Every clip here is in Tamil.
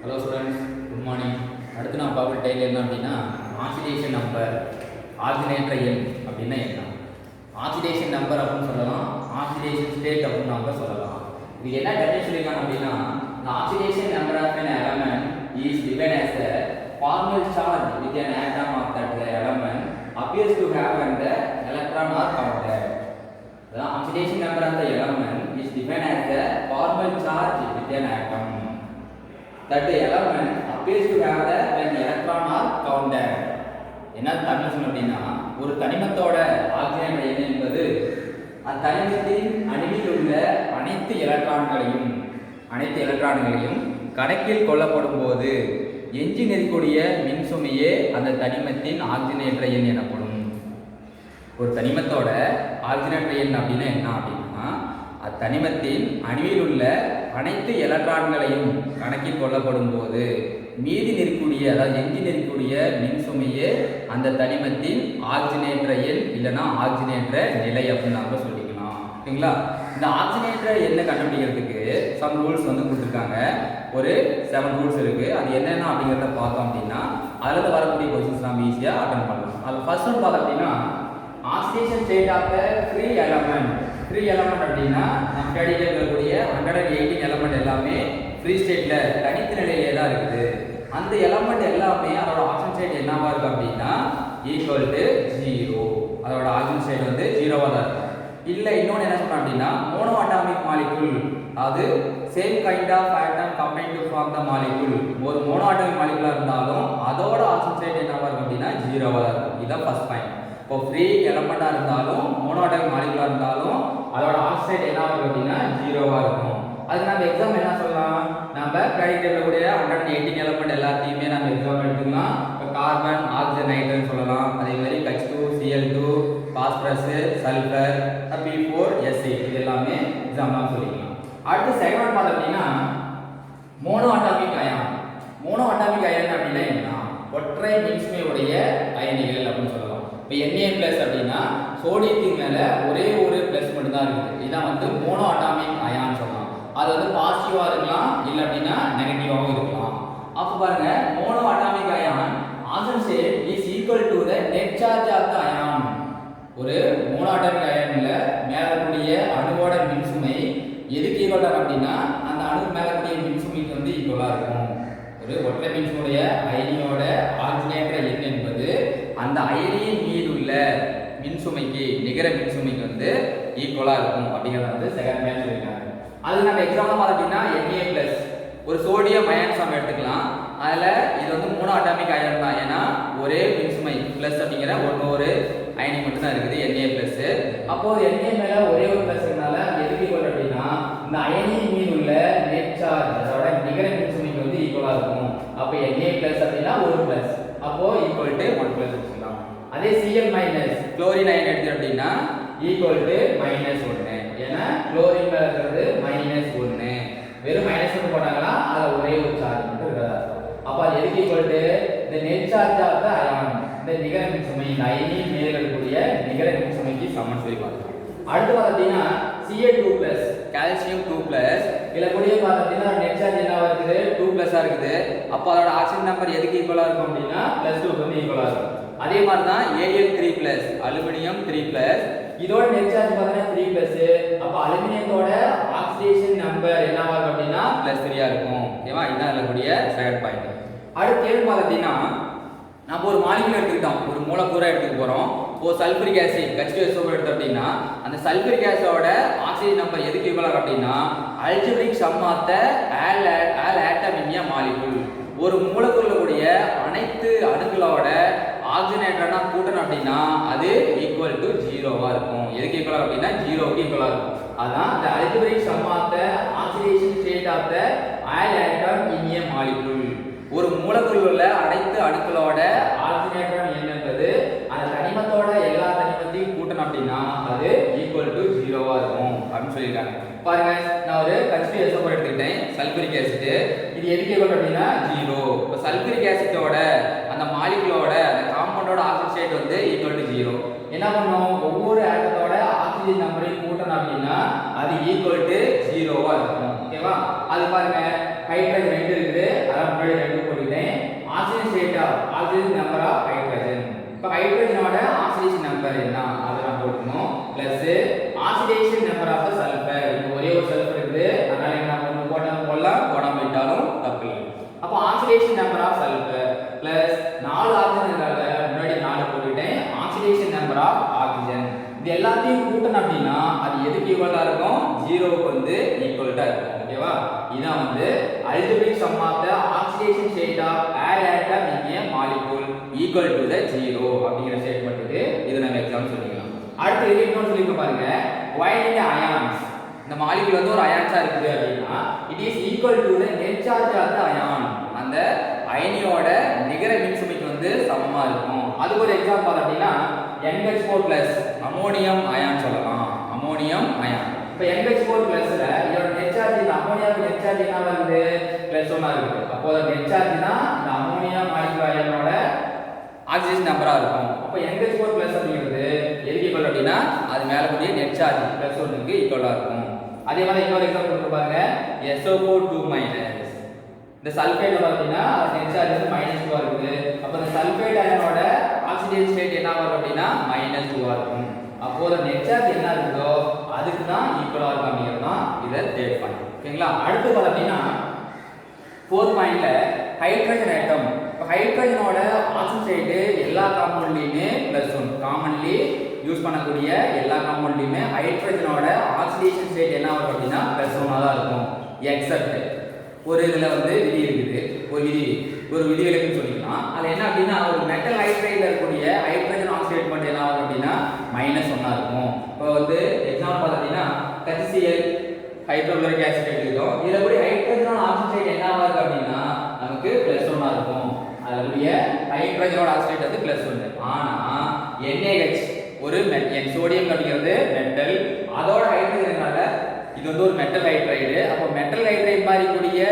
Hello students, good morning. அடுத்து நான் பார்க்குற டைட்டில் என்ன அப்படின்னா ஆக்சிடேஷன் நம்பர், ஆக்சிஜனேற்ற எண் அப்படின்னா என்ன? ஆக்சிடேஷன் நம்பர் அப்படின்னு சொல்லலாம், ஆக்சிடேஷன் ஸ்டேட் அப்படின்னு நம்ம சொல்லலாம். இது என்ன டெஃபினிஷன் சொல்லியிருக்காங்க அப்படின்னா, the oxidation number of an element is given as a formal charge with an atom of that element appears to have an electron or counter. The oxidation number of the element is given as a formal charge with an atom that the element appears to have an electron or counter. என்ன தமிழ் அப்படின்னா, ஒரு தனிமத்தோட ஆக்சிஜன் எண் என்பது அத்தனிமத்தின் அணுவில் உள்ள அனைத்து எலக்ட்ரான்களையும் கணக்கில் கொள்ளப்படும் போது எஞ்சி நிற்கக்கூடிய மின்சுமையே அந்த தனிமத்தின் ஆக்சிஜனேற்ற எண் எனப்படும். ஒரு தனிமத்தோட ஆக்சிஜனேற்ற எண் அப்படின்னா என்ன அப்படின்னா, அத்தனிமத்தின் அணுவில் உள்ள அனைத்து எலக்ட்ரான்களையும் கணக்கில் கொள்ளப்படும் போது மீதி நிற்கக்கூடிய, அதாவது எஞ்சி நிற்கக்கூடிய மின்சுமையே அந்த தனிமத்தின் ஆக்சிஜனேற்ற எண் இல்லைன்னா ஆக்சிஜனேற்ற நிலை அப்படின்னு நம்ம சொல்லிக்கலாம். ஓகேங்களா? இந்த ஆக்சிஜனேற்ற எண்ணை கண்டுபிடிக்கிறதுக்கு சம் ரூல்ஸ் கொடுத்துருக்காங்க. ஒரு 7 ரூல்ஸ் இருக்கு. அது என்னென்ன அப்படிங்கிறத பார்த்தோம் அப்படின்னா அதில் வரக்கூடிய கொஸ்டின்ஸ் நம்ம ஈஸியாக அட்டன் பண்ணலாம். அதில் ஃபர்ஸ்ட் ஒன் பார்த்தோம் அப்படின்னா, oxidation state of the free element அப்படின்னா நம்ம ஸ்டடியில் இருக்கக்கூடிய 118 எலமெண்ட் எல்லாமே ஃப்ரீ ஸ்டேட்ல தனித்த நிலையிலே தான் இருக்குது. அந்த எலமெண்ட் எல்லாமே அதோட ஆக்சிஜன் ஸ்டேட் என்னவா இருக்கு அப்படின்னா ஈக்குவல் டு 0. அதோட ஆக்சிஜன் ஸ்டேட் 0வா தான் இருக்கும். இல்லை இன்னொன்று என்ன சொன்னோம் அப்படின்னா, மோனோ அட்டாமிக் மாலிகுல், அது same kind of atom combined to form the molecule. ஒரு மோனோ அட்டாமிக் மாலிகுலா இருந்தாலும் அதோட ஆக்சிஜன் ஸ்டேட் என்னவா இருக்கும் அப்படின்னா 0வா தான் இருக்கும். இதுதான் ஃபர்ஸ்ட் பாயிண்ட். இப்போ ஃப்ரீ எலமெண்டா இருந்தாலும் மோனோ அட்டாமிக் மாலிகுலா இருந்தாலும் அதோட ஆக்சிஜன் ஸ்டேட் என்னவா இருக்கும் அப்படின்னா 0வா இருக்கும். அதுக்கு நம்ம எக்ஸாம் என்ன சொல்லலாம், நம்ம கிரெடிட் கூடிய 118 எலமெண்ட் எல்லாத்தையுமே நம்ம எக்ஸாம் எடுத்துக்கலாம். இப்போ கார்பன், ஆக்சிஜன், நைட்ரஜன் சொல்லலாம். அதே மாதிரி H2, Cl2, phosphorus, sulphur, P4, S8 இது எல்லாமே எக்ஸாம்லாம் சொல்லிக்கலாம். அடுத்து செகண்ட் ஒன் பார்த்தோம் அப்படின்னா மோனோ அட்டாமிக் அயான் அப்படின்னா என்ன? ஒற்றை மின்சுமையுடைய அயனிகள் அப்படின்னு சொல்லலாம். இப்போ Na+ அப்படின்னா சோடியத்தின் மேல ஒரே ஒரு பிளஸ் மட்டும் தான் இருக்குது. இதான் மோனோ அட்டாமிக் அயான் சொல்லலாம். அது பாசிட்டிவா இருக்கலாம், இல்ல அப்படின்னா நெகட்டிவாவும் இருக்கலாம். அப்ப பாருங்க, mono atomic ion oxygen state is equal to the net charge of the ion. ஒரு மோனோ அட்டாமிக் அயான்ல மேல கூடிய அணுவோட மின்சுமை எதுக்கு ஈக்குவலா அப்படின்னா அந்த அணு மேல கூடிய மின்சுமைக்கு ஈக்குவலா இருக்கும். ஒரு ஒற்றை மின்சுமையுடைய அயனியோட ஆக்சிஜனேற்ற எண் என்பது அந்த அயனியின் மீது உள்ள மின்சுமைக்கு, நிகர மின்சுமைக்கு ஈக்குவலா இருக்கும் அப்படிங்கறது செகண்ட் பாயிண்ட் சொல்லிருக்காங்க. அது நம்ம எக்ஸாம்பிள் பார்த்தீங்கன்னா Na+, ஒரு சோடியம் அயன் நம்ம எடுத்துக்கலாம். அதுல இது மோனோ அட்டாமிக் அயன் தான். ஏன்னா ஒரே மின்சுமை பிளஸ் அப்படிங்கிற ஒரு அயனி மட்டும் தான் இருக்குது, Na+. அப்போ Na மேல ஒரே ஒரு பிளஸ் இருக்கனால எதுக்கு ஈக்குவல் அப்படின்னா இந்த அயனியின் மீது உள்ள நெட் சார்ஜ், அதோட நிகர மின்சுமைக்கு ஈக்குவலா இருக்கும். அப்போ Na+ அப்படின்னா ஒரு பிளஸ், அப்போ ஈக்குவல் டு 1+ வச்சுக்கலாம். அதே Cl- குளோரின் அயன் எடுத்து அப்படின்னா ஈக்குவல் டு -1. ஏன்னா குளோரின் மேல இருக்கிறது -1. வெறும் -1 போட்டாங்களா அதுல ஒரே ஒரு சார்ஜ் மட்டும் இருக்கதா இருக்கும். அப்ப அது எதுக்கு equal to the net charge of the ion, இந்த நிகர மின்சுமை, இந்த அயனியின் மேல இருக்கக்கூடிய நிகர மின்சுமைக்கு சமன் சொல்லி பார்க்கலாம். அடுத்து பார்த்தீங்கன்னா Ca2+, கால்சியம் 2+, இதுல கூடிய பார்த்தீங்கன்னா நெட் சார்ஜ் என்னவா இருக்குது 2+ இருக்குது. அப்ப அதோட ஆக்சிஜன் நம்பர் எதுக்கு ஈக்குவலா இருக்கும் அப்படின்னா +2 ஈக்குவலா இருக்கும். அதே மாதிரி தான் Al3+, அலுமினியம் 3+, இதோட நெட் சார்ஜ் பார்த்தீங்கன்னா 3+. அப்ப அலுமினியத்தோட ஆக்சிடேஷன் நம்பர் என்னவா இருக்கும் அப்படின்னா +3 இருக்கும். ஓகேவா? இதான் அதுல கூடிய செகண்ட் பாயிண்ட். அடுத்து கேள்வி பார்த்தீங்கன்னா, நம்ம ஒரு மாலிகுல் எடுத்துக்கிட்டோம், ஒரு மூலக்கூறை எடுத்துக்க போறோம். இப்போ சல்ஃபரிக் ஆசிட் H2SO4 எடுத்தோம் அப்படின்னா அந்த சல்ஃபரிக் ஆசிடோட ஆக்சிஜன் நம்பர் எதுக்கு ஈக்குவலா அப்படின்னா algebraic sum of the all atom in a molecule. ஒரு மூலக்கூறுல கூடிய அனைத்து அணுக்களோட ஆக்சிஜனேற்றனா கூட்டணும் அப்படின்னா அது ஈக்குவல் டு 0வா இருக்கும். எதுக்கு ஈக்குவலா அப்படின்னா 0க்கு ஈக்குவலா இருக்கும். அதான் the algebraic sum of the oxidation state of the all atom in a molecule. ஒரு மூலக்கூறில் உள்ள அனைத்து அணுக்களோட ஆக்சிஜனேற்ற எண் என்பது அந்த தனிமத்தோட எல்லா தனிமத்தையும் கூட்டணும் அப்படின்னா அது ஈக்குவல் டு 0வா இருக்கும் அப்படின்னு சொல்லியிருக்காங்க. பாருங்க, நான் ஒரு H2SO4 எடுத்துக்கிட்டேன், சல்ஃபரிக் ஆசிட். இது எதுக்கு ஈக்குவல் அப்படின்னா 0. இப்போ சல்ஃபரிக் ஆசிட்டோட அந்த மாலிகுலோட அந்த காம்பவுண்டோட ஆக்சிஜன் ஸ்டேட் ஈக்குவல் டு 0. என்ன பண்ணும், ஒவ்வொரு ஆட்டத்தோட ஆக்சிஜன் நம்பரையும் கூட்டணும் அப்படின்னா அது ஈக்குவல் டு 0வா இருக்கும். ஓகேவா? அது பாருங்க, ஹைட்ரஜன் 2 இருக்குது, oxidation number of sulphur plus 4 oxygen இருக்காங்க, முன்னாடி 4 போட்டுட்டேன், ஆக்சிடேஷன் நம்பர் ஆஃப் ஆக்சிஜன். இது எல்லாத்தையும் கூட்டணும் அப்படின்னா அது எதுக்கு ஈக்குவலா இருக்கும்? 0க்கு வந்து ஈக்குவலா இருக்கும். ஓகேவா? இதான் வந்து algebraic sum of the oxidation state of air atom in a molecule equal to the 0 அப்படிங்கிற ஸ்டேட்மென்ட்க்கு இது நம்ம எக்ஸாம்பிள் சொல்லிக்கலாம். அடுத்து இது இன்னொரு சொல்லிக்க பாருங்க. while in the ions, இந்த மாலிகுல் வந்து ஒரு அயான்ஸா இருக்குது அப்படின்னா it is equal to the net charge of the ion, அந்த அயனியோட நிகர மின்சுமைக்கு வந்து சமமா இருக்கும். அதுக்கு ஒரு எக்ஸாம்பிள் அப்படின்னா NH4+ அமோனியம் அயான் சொல்லலாம். அமோனியம் அயான் இப்போ NH4+ ல இதோட நெட் சார்ஜ், இந்த அமோனியாவுக்கு நெட் சார்ஜ் என்ன வருது? +1 ஆ இருக்கு. அப்போ அந்த நெட் சார்ஜ் தான் இந்த அமோனியம் மாலிகுல் அயனோட ஆக்சிஜன் நம்பரா இருக்கும். அப்போ NH4+ அப்படிங்கிறது எதுக்கு ஈக்குவல் அப்படின்னா அது மேல கூடிய நெட் சார்ஜ் +1க்கு ஈக்குவலா இருக்கும். அதே மாதிரி இன்னொரு எக்ஸாம்பிள் கொடுத்து பாருங்க. SO4 2-. இந்த சல்ஃபேட் பார்த்தீங்கன்னா நெட் சார்ஜ் வந்து -2 ஆ இருக்குது. அப்போ இந்த சல்ஃபேட் அயனோட ஆக்சிடேஷன் ஸ்டேட் என்ன வரும் அப்படின்னா -2 ஆ இருக்கும். அப்போ அந்த நெட் சார்ஜ் என்ன இருக்குதோ அதுக்கு தான் ஈக்குவலா இருக்கும் அப்படிங்கிறது தான் இத தேர்ட் பாயிண்ட். ஓகேங்களா? அடுத்து பார்த்தீங்கன்னா 4th பாயிண்ட்ல ஹைட்ரஜன் ஆட்டம். இப்போ ஹைட்ரஜனோட ஆக்சிஜன் ஸ்டேட் எல்லா காம்பவுண்ட்லயுமே +1. காமன்லி யூஸ் பண்ணக்கூடிய எல்லா காம்பவுண்ட்லயுமே ஹைட்ரஜனோட ஆக்சிடேஷன் ஸ்டேட் என்ன வரும் அப்படின்னா +1 ஆ தான் இருக்கும். எக்ஸெப்ட் ஒரு இதுல வந்து விதி இருக்குது. ஒரு விதிவிலக்குன்னு சொல்லிக்கலாம். அது என்ன அப்படின்னா ஒரு மெட்டல் ஹைட்ரைட்ல இருக்கக்கூடிய ஹைட்ரஜன் ஆக்சைடு மட்டும் என்ன ஆகும் அப்படின்னா -1 ஆ இருக்கும். இப்போ வந்து எக்ஸாம்பிள் பார்த்தீங்கன்னா HCl ஹைட்ரோகுளோரிக் ஆசிட் எடுத்துக்கிட்டோம். இதுல கூட ஹைட்ரஜனோட ஆக்சைடு என்ன ஆகும் அப்படின்னா நமக்கு +1 ஆ இருக்கும். அதுல ஹைட்ரஜனோட ஆக்சைடு வந்து +1. ஆனா NaH ஒரு சோடியம் அப்படிங்கிறது மெட்டல், அதோட ஹைட்ரஜனால இது வந்து ஒரு மெட்டல் ஹைட்ரைடு. அப்போ மெட்டல் ஹைட்ரைடு மாதிரி கூடிய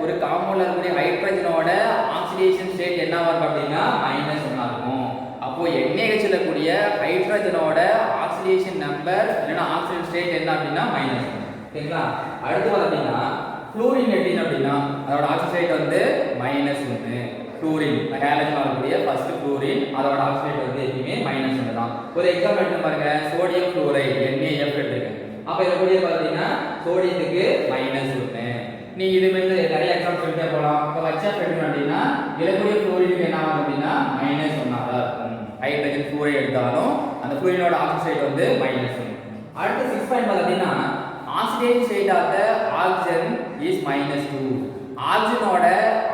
ஒரு காம்பவுண்ட்ல இருக்கக்கூடிய ஹைட்ரஜனோட ஆக்சிடேஷன் ஸ்டேட் என்னவா இருக்கும் அப்படின்னா -1 ஆ இருக்கும். அப்போ NaH ல கூடிய ஹைட்ரஜனோட ஆக்சிடேஷன் நம்பர் இல்லனா ஆக்சிடேஷன் ஸ்டேட் என்ன அப்படின்னா -1. ஓகேங்களா? அடுத்து பார்த்தீங்கன்னா ஃப்ளூரின் எடுத்தீங்க அப்படின்னா அதோட ஆக்சிடேஷன் ஸ்டேட் வந்து -1. ஃப்ளூரின் ஹேலஜன் வரக்கூடிய ஃபர்ஸ்ட் ஃப்ளூரின் அதோட ஆக்சிடேட் வந்து எப்பவுமே -1 தான். ஒரு எக்ஸாம்பிள் எடுத்து பாருங்க. சோடியம் குளோரைடு NaF எடுத்துக்கங்க. அப்ப இத கூடிய பாத்தீங்கன்னா சோடியத்துக்கு -1. நீ இது வந்து நிறைய எக்ஸாம்பிள் சொல்லிட்டே போலாம். அப்ப HF எடுக்கணும் அப்படின்னா இலக்கூடிய ஃப்ளூரினுக்கு என்ன ஆகும் அப்படின்னா -1 ஆ தான் இருக்கும். ஹைட்ரஜன் ஃப்ளூரைடு எடுத்தாலும் அந்த ஃப்ளூரினோட ஆக்சிஜன் ஸ்டேட் வந்து -1. அடுத்து 6 பாயிண்ட் பார்த்தீங்கன்னா oxidation state of the oxygen is -2. ஆக்சிஜனோட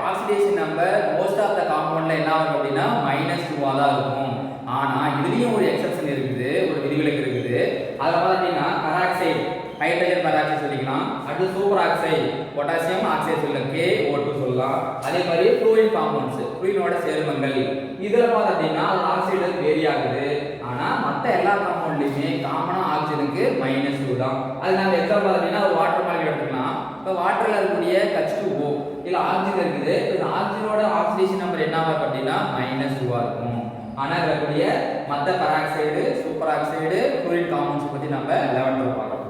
oxidation number most of the காம்பவுண்ட்ல என்ன ஆகும் அப்படின்னா -2 ஆ தான் இருக்கும். ஆனா இதுலயும் ஒரு எக்ஸெப்ஷன் இருக்குது, ஒரு விதிவிலக்கு இருக்குது. அதுல பார்த்தீங்கன்னா பெராக்சைடு ஹைட்ரஜன் பெராக்சைடு சொல்லிக்கலாம். அடுத்து சூப்பர் ஆக்சைடு பொட்டாசியம் ஆக்சைடு சொல்லலாம், KO2 சொல்லலாம். அதே மாதிரி ஃப்ளூரின் காம்பவுண்ட்ஸ் ஃப்ளூரினோட சேர்மங்கள் இதுல பார்த்தீங்கன்னா ஆக்சைடு வேரி ஆகுது. ஆனா மற்ற எல்லா காம்பவுண்ட்லயுமே காமனா ஆக்சிஜனுக்கு -2 தான். அது நம்ம எக்ஸாம்பிள் பார்த்தீங்கன்னா ஒரு வாட்டர் மாலிகுல் எடுத்துக்கலாம். இப்போ வாட்டர்ல இருக்கக்கூடிய H2O இல்ல ஆக்சிஜன் இருக்குது. இந்த ஆக்சிஜனோட ஆக்சிடேஷன் நம்பர் என்ன ஆகும் அப்படின்னா -2 ஆ இருக்கும். ஆனா இருக்கக்கூடிய மற்ற peroxide super oxide fluorine compounds பத்தி நம்ம 11th பார்க்கலாம்.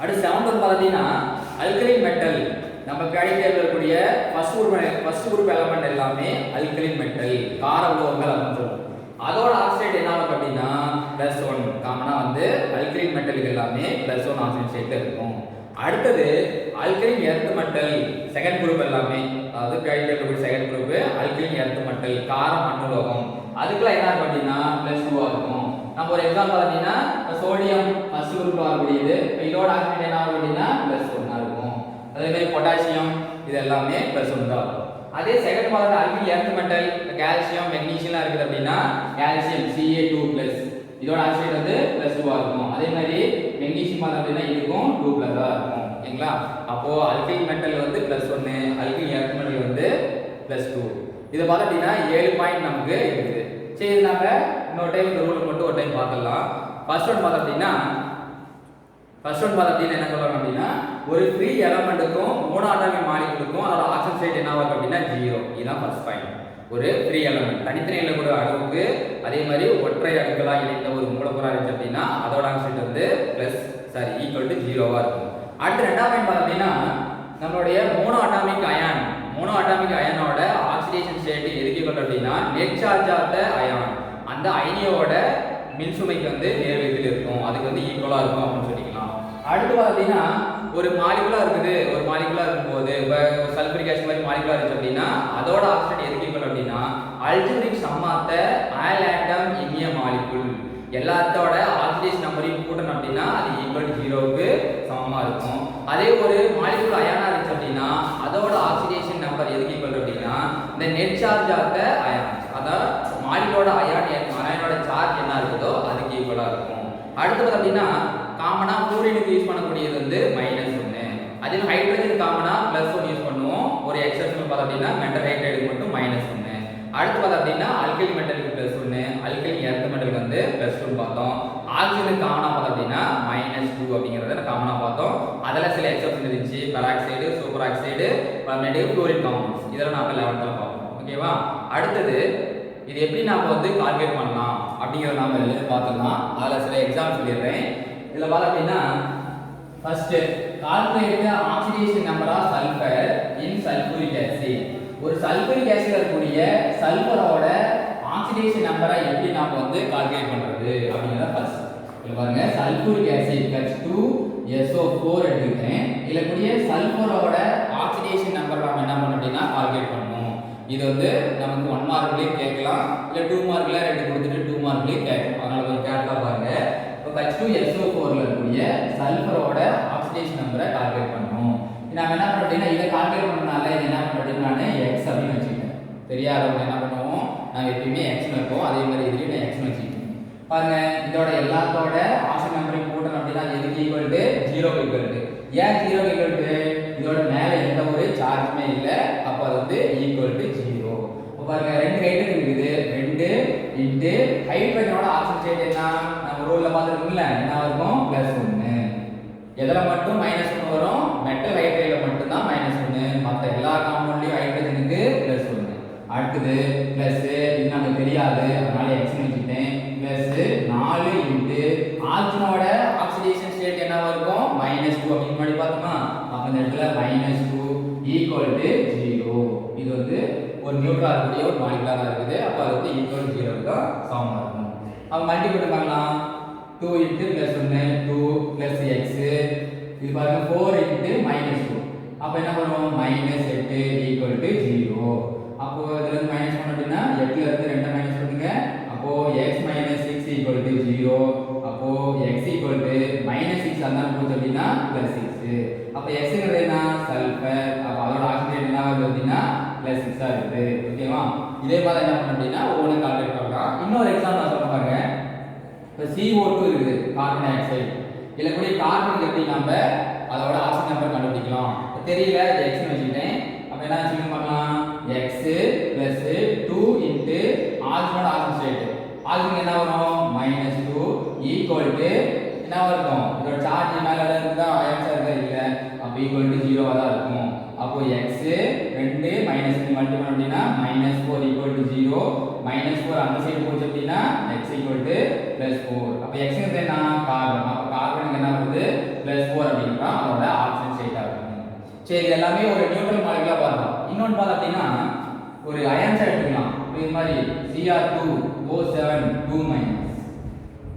அடுத்து 7th பார்த்தீங்கன்னா அல்கலைன் மெட்டல். நம்ம பேரிக் டேபிள்ல இருக்கக்கூடிய ஃபர்ஸ்ட் குரூப் எலிமெண்ட் எல்லாமே அல்கலைன் மெட்டல் கார உலோகங்கள் அப்படின்னு சொல்லுவோம். அதோட ஆக்சைடு என்ன ஆகும் அப்படின்னா +1. காமனா வந்து அல்கலைன் மெட்டலுக்கு எல்லாமே +1 ஆக்சிஜன் ஸ்டேட்ல இருக்கும். அடுத்தது alkaline earth metal second group எல்லாமே, அதாவது baric table second group alkaline earth metal கார மண்ணுலோகம். அதுக்குலாம் என்ன இருக்கும் அப்படின்னா +2 ஆ இருக்கும். நம்ம ஒரு எக்ஸாம்பிள் பார்த்தீங்கன்னா சோடியம் ஃபர்ஸ்ட் குரூப்ல வரக்கூடியது. இதோட ஆக்சிஜன் என்ன ஆகும் அப்படின்னா +1 ஆ இருக்கும். அதே மாதிரி பொட்டாசியம் இது எல்லாமே +1 தான் இருக்கும். அதே second part alkaline earth metal calcium மெக்னீசியம்லாம் இருக்குது அப்படின்னா கால்சியம் Ca2+ இதோட ஆக்சிஜன் வந்து +2 ஆ இருக்கும். அதே மாதிரி மெக்னீசியம் பார்த்தீங்கன்னா இதுக்கும் 2+ தான் இருக்கும். ஓகேங்களா? அப்போ அல்கலைன் மெட்டல் வந்து +1, அல்கலைன் எர்த் மெட்டல் வந்து +2. இத பார்த்தீங்கன்னா 7 பாயிண்ட் நமக்கு இருக்குது. சரி, இது நாம இன்னொரு டைம் இந்த ரூல் மட்டும் ஒரு டைம் பார்க்கலாம். ஃபர்ஸ்ட் ஒன் பார்த்தீங்கன்னா என்ன சொல்றாங்க அப்படின்னா ஒரு ஃப்ரீ எலிமெண்ட்டுக்கும் மோனோஅட்டாமிக் மாலிகுலுக்கும் அதோட ஆக்சிஜன் ஸ்டேட் என்ன ஆகும் அப்படின்னா 0. இதுதான் ஃபர்ஸ்ட் பாயிண்ட். ஒரு ஃப்ரீ எலிமெண்ட் தனித்தனியில கூட அணுவுக்கு அதே மாதிரி ஒற்றை அணுக்களாக இணைந்த ஒரு மூலக்கூறா இருந்துச்சு அப்படின்னா அதோட ஆக்சிஜன் ஸ்டேட் வந்து ஈக்குவல் டு 0 ஆ இருக்கும். அடுத்து ரெண்டாவது பாயிண்ட் பார்த்தீங்கன்னா நம்மளுடைய மோனோஅட்டாமிக் அயனோட ஆக்சிடேஷன் ஸ்டேட் எதுக்கு ஈக்குவல் அப்படின்னா net charge of the ion அந்த அயனியோட மின்சுமைக்கு வந்து நேர்விகிதத்தில் இருக்கும். அதுக்கு வந்து ஈக்குவலா இருக்கும் அப்படின்னு சொல்லிக்கலாம். அடுத்து பார்த்தீங்கன்னா ஒரு மாலிகுலா இருக்குது, ஒரு மாலிகுலா இருக்கும்போது இப்போ சல்ஃபரிக் ஆசிட் மாதிரி மாலிகுலா இருந்துச்சு அப்படின்னா அதோட ஆக்சிடேட் எதுக்கு ஈக்குவல் அப்படின்னா algebraic sum of the all atom in a molecule. எல்லாத்தோட ஆக்சிடேஷன் நம்பரையும் கூட்டணும் அப்படின்னா அது ஈக்குவல் 0க்கு சமமா இருக்கும். அதே ஒரு மாலிகுல் அயானா இருந்துச்சு அப்படின்னா அதோட ஆக்சிடேஷன் நம்பர் எதுக்கு ஈக்குவல் அப்படின்னா இந்த net charge of the ion, அதாவது மாலிகுலோட அயானோட சார்ஜ் என்ன இருக்குதோ அதுக்கு ஈக்குவலா இருக்கும். அடுத்தது அப்படின்னா காமனா ஃப்ளூரினுக்கு யூஸ் பண்ணக்கூடியது வந்து -1. அதே ஹைட்ரஜன் காமனா +1 யூஸ் பண்ணுவோம். ஒரு எக்ஸெப்ஷனல் பார்த்தா அப்படின்னா மெட்டல் ஹைட்ரைடுக்கு மட்டும் -1. அடுத்து பார்த்தா அப்படின்னா அல்கைல் மெட்டலுக்கு +1, அல்கைல் எர்த் மெட்டலுக்கு வந்து +2 பார்த்தோம். ஆக்சிஜனுக்கு காமனா பார்த்தா அப்படின்னா -2 அப்படிங்கறத காமனா பார்த்தோம். அதெல்லாம் சில எக்ஸெப்ஷன் இருந்துச்சு. Peroxide, super oxide, negative fluorine compounds இதெல்லாம் நாம 11th பார்ப்போம். ஓகேவா? அடுத்தது இது எப்படி நாம வந்து கால்குலேட் பண்ணலாம் அப்படிங்கறத நாம பார்த்துக்கலாம். அதுல சில எக்ஸாம்பிள் சொல்லிடுறேன். இதுல பார்த்தா அப்படின்னா first calculate the oxidation number of sulphur in sulphuric acid. ஒரு சல்ஃபூரிக் ஆசிட்ல இருக்கக்கூடிய சல்ஃபரோட ஆக்சிடேஷன் நம்பரை எப்படி நாம வந்து கால்குலேட் பண்றது அப்படிங்கறத ஃபர்ஸ்ட் இங்க பாருங்க. சல்ஃபூரிக் ஆசிட் H2SO4 எடுத்துக்கிறேன். இதுல கூடிய சல்ஃபரோட ஆக்சிடேஷன் நம்பர் நாம என்ன பண்ணணும் அப்படின்னா கால்குலேட் பண்ணணும். இது வந்து நமக்கு 1 மார்க்லயே கேட்கலாம், இல்ல 2 மார்க்ல ரெண்டு கொடுத்துட்டு 2 மார்க்லயே கேட்கலாம். அதனால கொஞ்சம் கேர்ஃபுல்லா பாருங்க. இப்போ H2SO4ல இருக்கக்கூடிய சல்ஃபரோட ஆக்சிடேஷன் நம்பரை கால்குலேட் பண்ணணும். நாம என்ன பண்ணோம் அப்படின்னா இதை கால்குலேட் பண்ணனால இது என்ன பண்ணோம் அப்படின்னா நான் x அப்படின்னு வச்சுக்கிட்டேன். தெரியாதவங்க என்ன பண்ணுவோம், நாங்க எப்பயுமே x னு வைப்போம். அதே மாதிரி இதுலயும் நான் x னு வச்சுக்கிட்டேன். பாருங்க, இதோட எல்லாத்தோட ஆக்சிஜன் நம்பரையும் கூட்டணும் அப்படின்னா எதுக்கு ஈக்குவல் டு 0 ஈக்குவல் டு. ஏன் 0 ஈக்குவல் டு? இதோட மேல எந்த ஒரு சார்ஜுமே இல்ல, அப்ப அது வந்து ஈக்குவல் டு 0. இப்போ பாருங்க, ரெண்டு ஹைட்ரஜன் இருக்குது. 2 இன்டு ஹைட்ரஜனோட ஆக்சிஜன் ஸ்டேட் என்ன நம்ம ரூல்ல பாத்துருக்கோம்ல, என்ன இருக்கும் +1. எதுல மட்டும் -1 வரும்? மெட்டல் ஹைட்ரைட்ல மட்டும் தான் -1. மத்த எல்லா காம்பவுண்ட்லயும் ஹைட்ரஜனுக்கு +1. அடுத்து பிளஸ் இது நமக்கு தெரியாது, அதனால x னு வச்சிட்டேன். பிளஸ் 4 இன்டு ஆக்சிஜனோட ஆக்சிடேஷன் ஸ்டேட் என்னவா இருக்கும்? -2 அப்படி முன்னாடி பார்த்தோமா? அப்ப இந்த இடத்துல -2 ஈக்குவல் டு 0. இது வந்து ஒரு நியூட்ரலா இருக்கக்கூடிய ஒரு மாலிகுலரா இருக்குது. அப்ப அது வந்து ஈக்குவல் டு 0 தான் சமமா இருக்கும். அப்ப மல்டிபிள் பண்ணலாம். 2 இன்டு +1 2 பிளஸ் x. இது பாருங்க 4 இன்டு -2. அப்ப என்ன வரும்? -8 ஈக்குவல் டு 0. அப்போ இதுல இருந்து மைனஸ் பண்ண அப்படின்னா 8ல இருந்து 2 மைனஸ் பண்ணுங்க. அப்போ x - 6 ஈக்குவல் டு 0. அப்போ x ஈக்குவல் டு -6 அதான் போச்சு அப்படின்னா +6. அப்ப x ங்கிறது என்ன? சல்ஃபர். அப்ப அதோட ஆக்சிஜன் என்ன வருது அப்படின்னா +6 ஆ இருக்கு. ஓகேவா? இதே மாதிரி என்ன பண்ண அப்படின்னா ஒவ்வொரு கால்குலேட் பண்ணலாம். இன்னொரு எக்ஸாம்பிள் நான் சொல்ல பாருங்க. இப்போ CO2 இருக்குது, கார்பன் டை ஆக்சைடு. இதுல கூடிய கார்பனுக்கு எப்படி நாம அதோட ஆக்சிஜன் நம்பர் கண்டுபிடிக்கலாம்? தெரியல, x னு வச்சுக்கிட்டேன். அப்ப என்ன ஆச்சுன்னு பார்க்கலாம். x plus 2 into ஆக்சிஜனோட ஆக்சிஜன் ஸ்டேட். ஆக்சிஜன் என்ன வரும்? -2 equal to என்ன இருக்கும்? இதோட சார்ஜ் மேல இருக்குதா? அயன்ஸா இருக்கா? இல்ல. அப்ப equal to 0 ஆ தான் இருக்கும். அப்போ x 2 -2 மல்டிப்ளை பண்ணினா -4 equal to 0. -4 அந்த சைடு போச்சு அப்படினா x equal to +4. அப்ப x ங்கிறது என்ன? கார்பன். அப்ப கார்பனுக்கு என்ன வருது? +4 அப்படினா அதோட ஆக்சிஜன் ஸ்டேட்டா இருக்கும். சரி, இது எல்லாமே ஒரு நியூட்ரல் மாலிகுலா பார்த்தோம். இன்னொன்னு பார்த்தா அப்படின்னா ஒரு அயன்ஸா எடுத்துக்கலாம். இது மாதிரி Cr2O7 2-.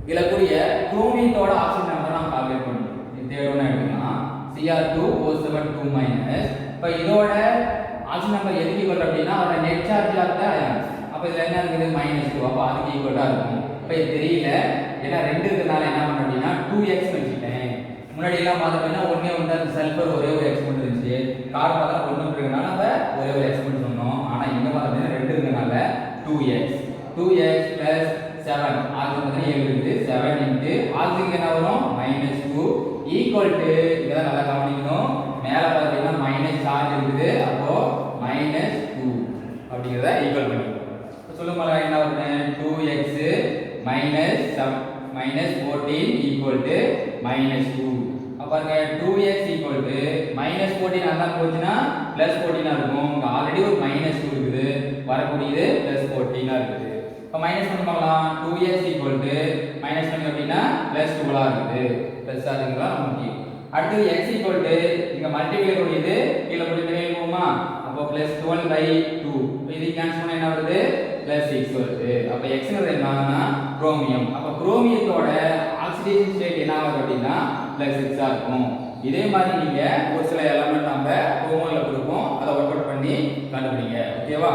இதுல கூடிய குரோமியத்தோட ஆக்சிஜன் நம்பர் நாம கால்குலேட் பண்ணணும். இது தேவையான எடுத்துக்கலாம். Cr2O7 2-. இப்ப இதோட ஆக்சிஜன் நம்பர் எதுக்கு ஈக்குவல் அப்படின்னா அதோட net charge of the ions. அப்ப இதுல என்ன இருக்குது? -2. அப்ப அதுக்கு ஈக்குவலா இருக்கும். இப்ப இது தெரியல, ஏன்னா 2 இருக்கனால என்ன பண்ண அப்படின்னா 2x வச்சிட்டேன். முன்னாடி எல்லாம் பார்த்தா அப்படின்னா ஒண்ணே ஒண்ணு தான் சல்ஃபர் ஒரே ஒரு x மட்டும் இருந்துச்சு. கார்பன் பார்த்தா ஒண்ணு இருக்கனால நம்ம ஒரே ஒரு x மட்டும் சொன்னோம். ஆனா இங்க பார்த்தா அப்படின்னா 2 இருக்கனால 2x 7 ஆக்சிஜன் வந்து 7 இருக்கு. 7 இன்டு ஆக்சிஜன் என்ன வரும்? -2 ஈக்குவல் டு இதெல்லாம் நல்லா கவனிக்கணும். மேல பார்த்தீங்கன்னா மைனஸ் சார்ஜ் இருக்குது. அப்போ -2 அப்படிங்கறத ஈக்குவல் பண்ணிக்கணும். சொல்லுங்க என்ன வருது? 2x -14 equal to -2. அப்ப பாருங்க 2x ஈக்குவல் டு -14 அதான் போச்சுனா +14 ஆ இருக்கும். ஆல்ரெடி ஒரு -2 இருக்குது, வரக்கூடியது +14 ஆ இருக்குது. இப்ப மைனஸ் பண்ணி பார்க்கலாம். 2x ஈக்குவல் டு மைனஸ் பண்ணி அப்படின்னா +12 ஆ இருக்குது. பிளஸ் ஆகுங்களா நமக்கு. அடுத்து x ஈக்குவல் டு இங்க மல்டிப்ளை கூடியது கீழ போட்டு வெளிய போகுமா? அப்போ +12/2. இப்போ இது கேன்சல் பண்ணா என்ன வருது? +6 வருது. அப்ப x ங்கிறது என்னன்னா குரோமியம். அப்ப குரோமியத்தோட ஆக்சிடேஷன் ஸ்டேட் என்ன ஆகுது அப்படின்னா +6 ஆ இருக்கும். இதே மாதிரி நீங்க ஒரு சில எலமெண்ட் நம்ம ஹோம்ஒர்க்ல கொடுப்போம், அதை ஒர்க் அவுட் பண்ணி கண்டுபிடிங்க. ஓகேவா?